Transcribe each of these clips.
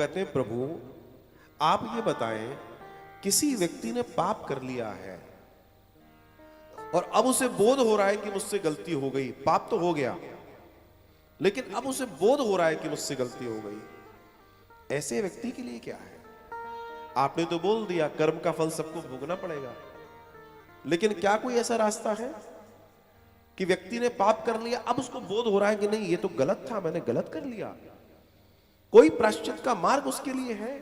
कहते हैं प्रभु आप ये बताएं, किसी व्यक्ति ने पाप कर लिया है और अब उसे बोध हो रहा है कि मुझसे गलती हो गई, पाप तो हो गया लेकिन अब उसे बोध हो रहा है कि मुझसे गलती हो गई, ऐसे व्यक्ति के लिए क्या है? आपने तो बोल दिया कर्म का फल सबको भोगना पड़ेगा, लेकिन क्या कोई ऐसा रास्ता है कि व्यक्ति ने पाप कर लिया, अब उसको बोध हो रहा है कि नहीं ये तो गलत था, मैंने गलत कर लिया, कोई प्रायश्चित का मार्ग उसके लिए है?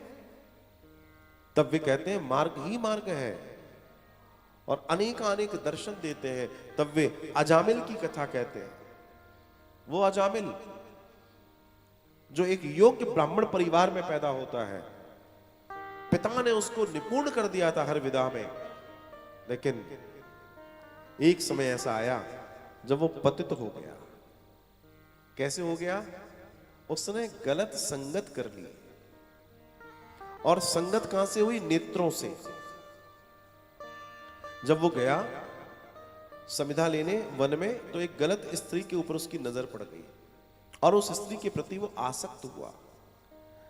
तब वे कहते हैं मार्ग ही मार्ग है और अनेक अनेक दर्शन देते हैं। तब वे अजामिल की कथा कहते हैं। वो अजामिल जो एक योग्य ब्राह्मण परिवार में पैदा होता है, पिता ने उसको निपुण कर दिया था हर विधा में, लेकिन एक समय ऐसा आया जब वो पतित हो गया। कैसे हो गया? उसने गलत संगत कर ली, और संगत कहां से हुई? नेत्रों से। जब वो गया समिधा लेने वन में, तो एक गलत स्त्री के ऊपर उसकी नजर पड़ गई और उस स्त्री के प्रति वो आसक्त हुआ।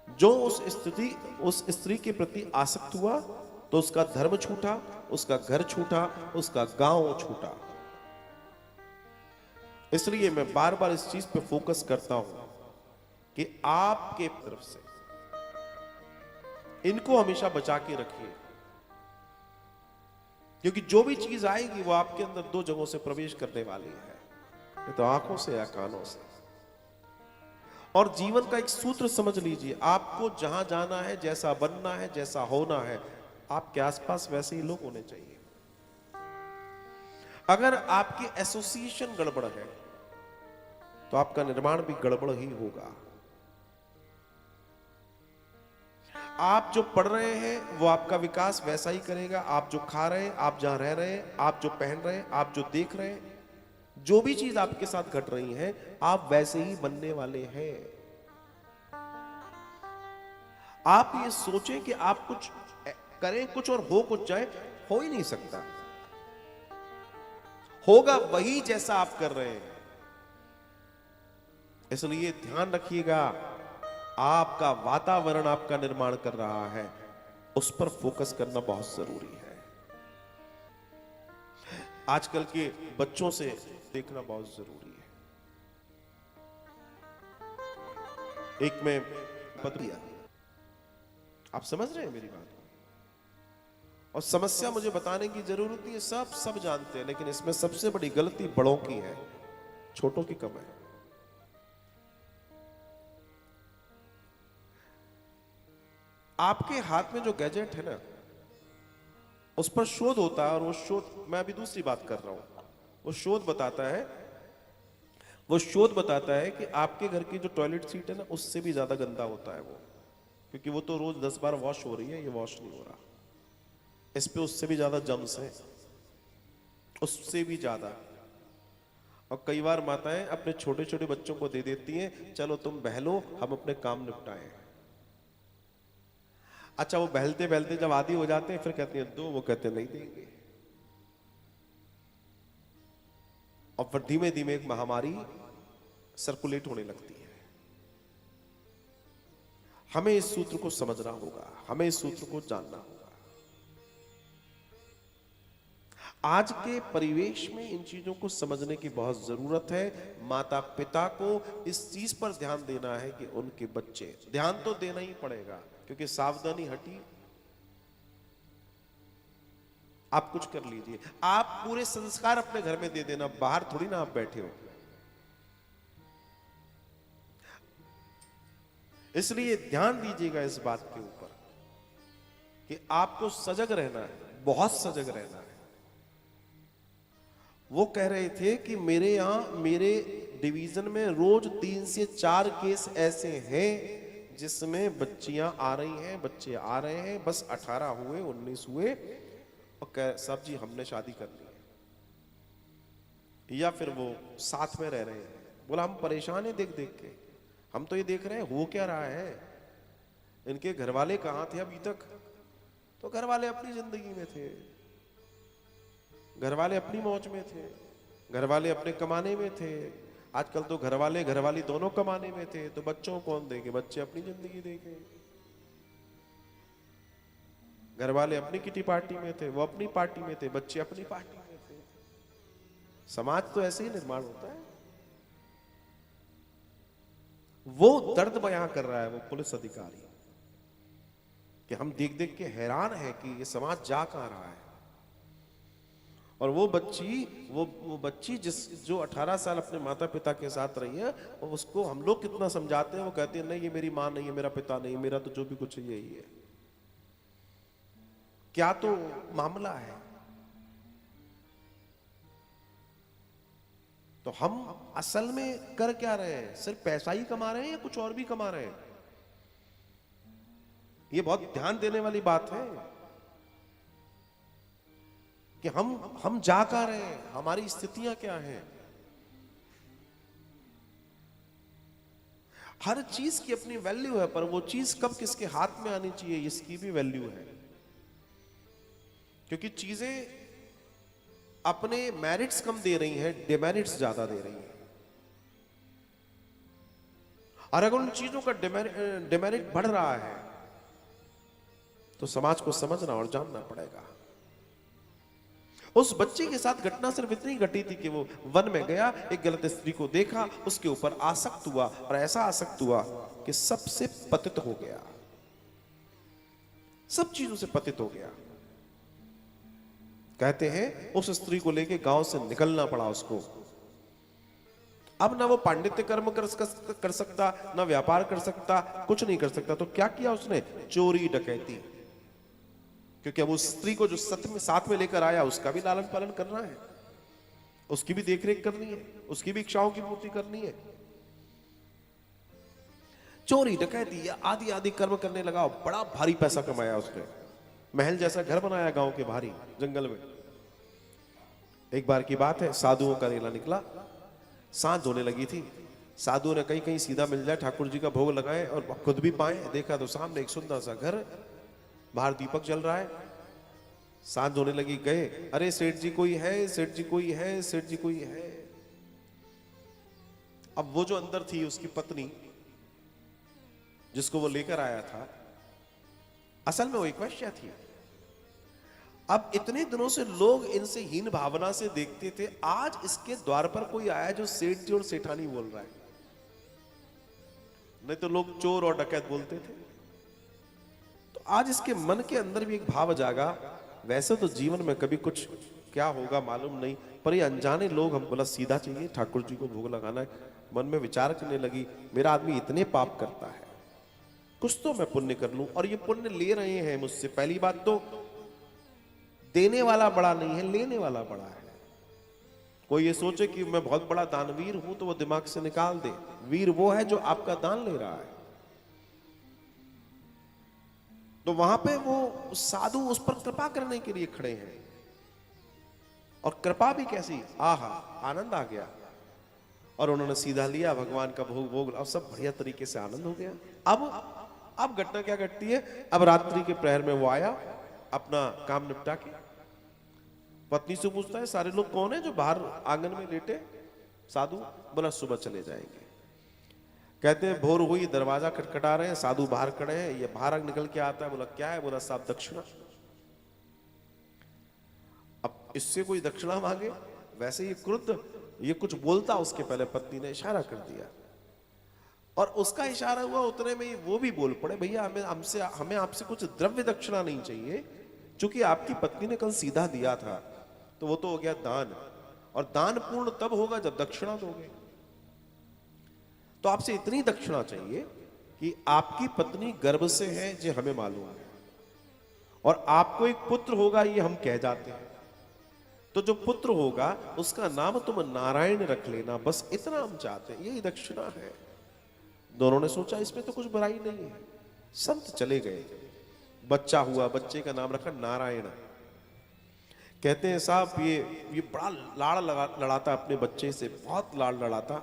जो उस स्त्री के प्रति आसक्त हुआ तो उसका धर्म छूटा, उसका घर छूटा, उसका गांव छूटा। इसलिए मैं बार बार इस चीज पे फोकस करता हूं कि आपके तरफ से इनको हमेशा बचा के रखिए, क्योंकि जो भी चीज आएगी वो आपके अंदर दो जगहों से प्रवेश करने वाली है, ये तो आंखों से या कानों से। और जीवन का एक सूत्र समझ लीजिए, आपको जहां जाना है, जैसा बनना है, जैसा होना है, आपके आसपास वैसे ही लोग होने चाहिए। अगर आपकी एसोसिएशन गड़बड़ है तो आपका निर्माण भी गड़बड़ ही होगा। आप जो पढ़ रहे हैं वो आपका विकास वैसा ही करेगा, आप जो खा रहे हैं, आप जहां रह रहे हैं, आप जो पहन रहे हैं, आप जो देख रहे हैं, जो भी चीज आपके साथ घट रही है, आप वैसे ही बनने वाले हैं। आप ये सोचें कि आप कुछ करें कुछ और हो कुछ जाए, हो ही नहीं सकता। होगा वही जैसा आप कर रहे हैं। इसलिए ध्यान रखिएगा, आपका वातावरण आपका निर्माण कर रहा है, उस पर फोकस करना बहुत जरूरी है। आजकल के बच्चों से देखना बहुत जरूरी है। एक में पत्रिया, आप समझ रहे हैं मेरी बात? और समस्या मुझे बताने की जरूरत नहीं है, सब जानते हैं, लेकिन इसमें सबसे बड़ी गलती बड़ों की है, छोटों की कम है। आपके हाथ में जो गैजेट है ना, उस पर शोध होता है, और वो शोध, मैं अभी दूसरी बात कर रहा हूं, वो शोध बताता है कि आपके घर की जो टॉयलेट सीट है ना, उससे भी ज्यादा गंदा होता है वो, क्योंकि वो तो रोज 10 बार वॉश हो रही है, ये वॉश नहीं हो रहा। इस पे उससे भी ज्यादा जम्स है, उससे भी ज्यादा। और कई बार माताएं अपने छोटे छोटे बच्चों को दे देती हैं, चलो तुम बहलो, हम अपने काम निपटाएं। अच्छा, वो बहलते बहलते जब आदी हो जाते हैं, फिर कहते हैं दो, वो कहते हैं नहीं देंगे। और फिर धीमे धीमे एक महामारी सर्कुलेट होने लगती है। हमें इस सूत्र को समझना होगा, हमें इस सूत्र को जानना होगा। आज के परिवेश में इन चीजों को समझने की बहुत जरूरत है। माता पिता को इस चीज पर ध्यान देना है कि उनके बच्चे, ध्यान तो देना ही पड़ेगा, क्योंकि सावधानी हटी, आप कुछ कर लीजिए, आप पूरे संस्कार अपने घर में दे देना, बाहर थोड़ी ना आप बैठे हो। इसलिए ध्यान दीजिएगा इस बात के ऊपर कि आपको सजग रहना है, बहुत सजग रहना है। वो कह रहे थे कि मेरे यहां, मेरे डिवीजन में रोज 3 से 4 केस ऐसे हैं जिसमें बच्चियां आ रही हैं, बच्चे आ रहे हैं, बस 18 हुए, 19 हुए, और कह साहब जी हमने शादी कर ली है, या फिर वो साथ में रह रहे हैं। बोला हम परेशान हैं देख देख के, हम तो ये देख रहे हैं हो क्या रहा है, इनके घर वाले कहां थे अभी तक? तो घर वाले अपनी जिंदगी में थे, घर वाले अपनी मौज में थे, घर वाले अपने कमाने में थे। आजकल तो घर वाले घर वाली दोनों कमाने में थे, तो बच्चों कौन देंगे? बच्चे अपनी जिंदगी देंगे। घर वाले अपनी किटी पार्टी में थे, वो अपनी पार्टी में थे, बच्चे अपनी पार्टी में थे। समाज तो ऐसे ही निर्माण होता है। वो दर्द बयां कर रहा है वो पुलिस अधिकारी कि हम देख देख के हैरान है कि ये समाज जा कहां रहा है। और वो बच्ची जो 18 साल अपने माता पिता के साथ रही है, उसको हम लोग कितना समझाते हैं, वो कहते हैं नहीं ये मेरी माँ नहीं है, मेरा पिता नहीं, मेरा तो जो भी कुछ है यही है। क्या तो मामला है। तो हम असल में कर क्या रहे हैं? सिर्फ पैसा ही कमा रहे हैं या कुछ और भी कमा रहे हैं? ये बहुत ध्यान देने वाली बात है कि हम जा कहां रहे हैं, हमारी स्थितियां क्या हैं। हर चीज की अपनी वैल्यू है, पर वो चीज कब किसके हाथ में आनी चाहिए इसकी भी वैल्यू है। क्योंकि चीजें अपने मेरिट्स कम दे रही हैं, डिमेरिट्स ज्यादा दे रही हैं। और अगर उन चीजों का डिमेरिट बढ़ रहा है तो समाज को समझना और जानना पड़ेगा। उस बच्चे के साथ घटना सिर्फ इतनी घटी थी कि वो वन में गया, एक गलत स्त्री को देखा, उसके ऊपर आसक्त हुआ और ऐसा आसक्त हुआ कि सबसे पतित हो गया, सब चीजों से पतित हो गया। कहते हैं उस स्त्री को लेके गांव से निकलना पड़ा उसको। अब ना वो पांडित्य कर्म कर सकता, ना व्यापार कर सकता, कुछ नहीं कर सकता। तो क्या किया उसने? चोरी डकैती। क्योंकि अब उस स्त्री को जो साथ में लेकर आया उसका भी लालन पालन करना है, उसकी भी देखरेख करनी है, उसकी भी इच्छाओं की पूर्ति करनी है। चोरी डकैती आदि आदि कर्म करने लगा। बड़ा भारी पैसा कमाया उसने, महल जैसा घर बनाया गांव के भारी जंगल में। एक बार की बात है, साधुओं का रेला निकला, सांझ होने लगी थी। साधुओं ने कहीं कहीं सीधा मिल जाए, ठाकुर जी का भोग लगाए और खुद भी पाए। देखा तो सामने एक सुंदर सा घर, बाहर दीपक जल रहा है। सांझ होने लगी, गए, अरे सेठ जी कोई है, सेठ जी कोई है, सेठ जी कोई है। अब वो जो अंदर थी उसकी पत्नी जिसको वो लेकर आया था, असल में वो एक वैश्या थी। अब इतने दिनों से लोग इनसे हीन भावना से देखते थे, आज इसके द्वार पर कोई आया जो सेठ जी और सेठानी बोल रहा है। नहीं तो लोग चोर और डकैत बोलते थे। तो आज इसके मन के अंदर भी एक भाव जागा। वैसे तो जीवन में कभी कुछ क्या होगा मालूम नहीं, पर ये अनजाने लोग हम बोला सीधा चाहिए, ठाकुर जी को भोग लगाना है। मन में विचार करने लगी, मेरा आदमी इतने पाप करता है, कुछ तो मैं पुण्य कर लूं। और ये पुण्य ले रहे हैं मुझसे। पहली बात तो देने वाला बड़ा नहीं है, लेने वाला बड़ा है। कोई ये सोचे कि मैं बहुत बड़ा दानवीर हूं तो वो दिमाग से निकाल दे। वीर वो है जो आपका दान ले रहा है। तो वहां पे वो साधु उस पर कृपा करने के लिए खड़े हैं। और कृपा भी कैसी, आहा, आनंद आ गया। और उन्होंने सीधा लिया भगवान का भोग भोग और सब बढ़िया तरीके से आनंद हो गया। अब घटना क्या घटती है? अब रात्रि के प्रहर में वो आया, अपना काम निपटा के पत्नी से पूछता है, सारे लोग कौन है जो बाहर आंगन में लेटे? साधु बोला सुबह चले जाएंगे। कहते हैं भोर हुई, दरवाजा खटखटा रहे हैं, साधु बाहर खड़े हैं। ये बाहर निकल के आता है, बोला क्या है? बोला साहब दक्षिणा। अब इससे कोई दक्षिणा मांगे? वैसे ये क्रुद्ध, ये कुछ बोलता उसके पहले पत्नी ने इशारा कर दिया और उसका इशारा हुआ, उतने में ही वो भी बोल पड़े, भैया हमें आपसे कुछ द्रव्य दक्षिणा नहीं चाहिए, क्योंकि आपकी पत्नी ने कल सीधा दिया था। तो वो तो हो गया दान, और दान पूर्ण तब होगा जब दक्षिणा दोगे। तो आपसे इतनी दक्षिणा चाहिए कि आपकी पत्नी गर्भ से है, ये हमें मालूम है, और आपको एक पुत्र होगा, ये हम कह जाते हैं। तो जो पुत्र होगा उसका नाम तुम नारायण रख लेना, बस इतना हम चाहते हैं, यही दक्षिणा है। दोनों ने सोचा इसमें तो कुछ बुराई नहीं है। संत चले गए, बच्चा हुआ, बच्चे का नाम रखा नारायण। कहते हैं साहब ये बड़ा लाड़ लड़ाता अपने बच्चे से, बहुत लाड़ लड़ाता,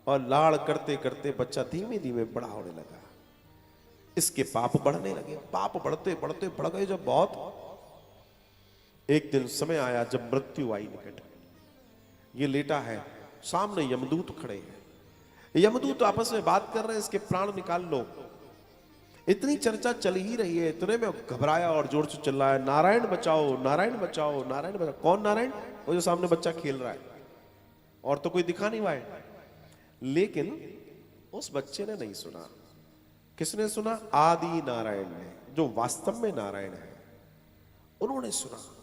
और लाड़ करते करते बच्चा धीमे धीमे बड़ा होने लगा। इसके पाप बढ़ने लगे, पाप बढ़ते बढ़ते बढ़ गए जब बहुत। एक दिन समय आया जब मृत्यु आई निकट। ये लेटा है, सामने यमदूत खड़े हैं। यमदूत आपस में बात कर रहे हैं, इसके प्राण निकाल लो। इतनी चर्चा चल ही रही है, इतने में घबराया और जोर से चिल्लाया, नारायण बचाओ, नारायण बचाओ, नारायण बचाओ। कौन नारायण? वो जो सामने बच्चा खेल रहा है, और तो कोई दिखा नहीं पाए। लेकिन उस बच्चे ने नहीं सुना। किसने सुना? आदि नारायण ने, जो वास्तव में नारायण है, उन्होंने सुना।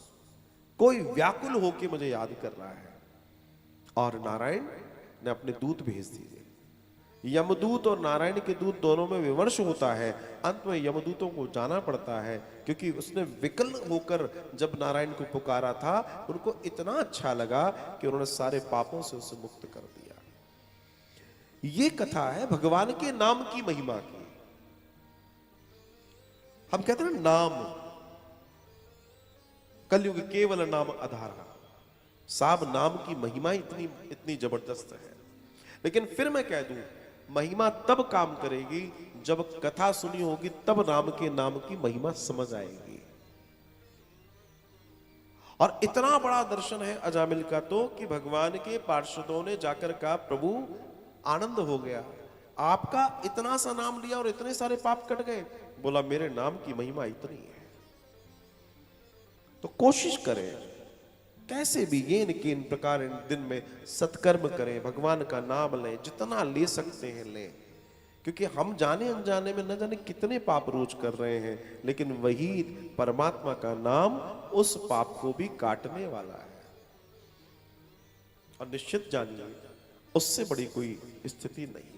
कोई व्याकुल होकर मुझे याद कर रहा है। और नारायण ने अपने दूत भेज दिए। यमदूत और नारायण के दूत दोनों में विमर्श होता है। अंत में यमदूतों को जाना पड़ता है, क्योंकि उसने विकल होकर जब नारायण को पुकारा था, उनको इतना अच्छा लगा कि उन्होंने सारे पापों से उसे मुक्त कर दिया। ये कथा है भगवान के नाम की महिमा की। हम कहते हैं नाम, कलयुग केवल नाम आधार। साहब नाम की महिमा इतनी इतनी जबरदस्त है। लेकिन फिर मैं कह दूं, महिमा तब काम करेगी जब कथा सुनी होगी, तब राम के नाम की महिमा समझ आएगी। और इतना बड़ा दर्शन है अजामिल का तो, कि भगवान के पार्षदों ने जाकर कहा, प्रभु आनंद हो गया, आपका इतना सा नाम लिया और इतने सारे पाप कट गए। बोला, मेरे नाम की महिमा इतनी है। तो कोशिश करें, कैसे भी इन के इन प्रकार इन दिन में सत्कर्म करें, भगवान का नाम लें, जितना ले सकते हैं लें। क्योंकि हम जाने अनजाने में न जाने कितने पाप रोज कर रहे हैं, लेकिन वही परमात्मा का नाम उस पाप को भी काटने वाला है। और निश्चित जानिए, उससे बड़ी कोई स्थिति नहीं।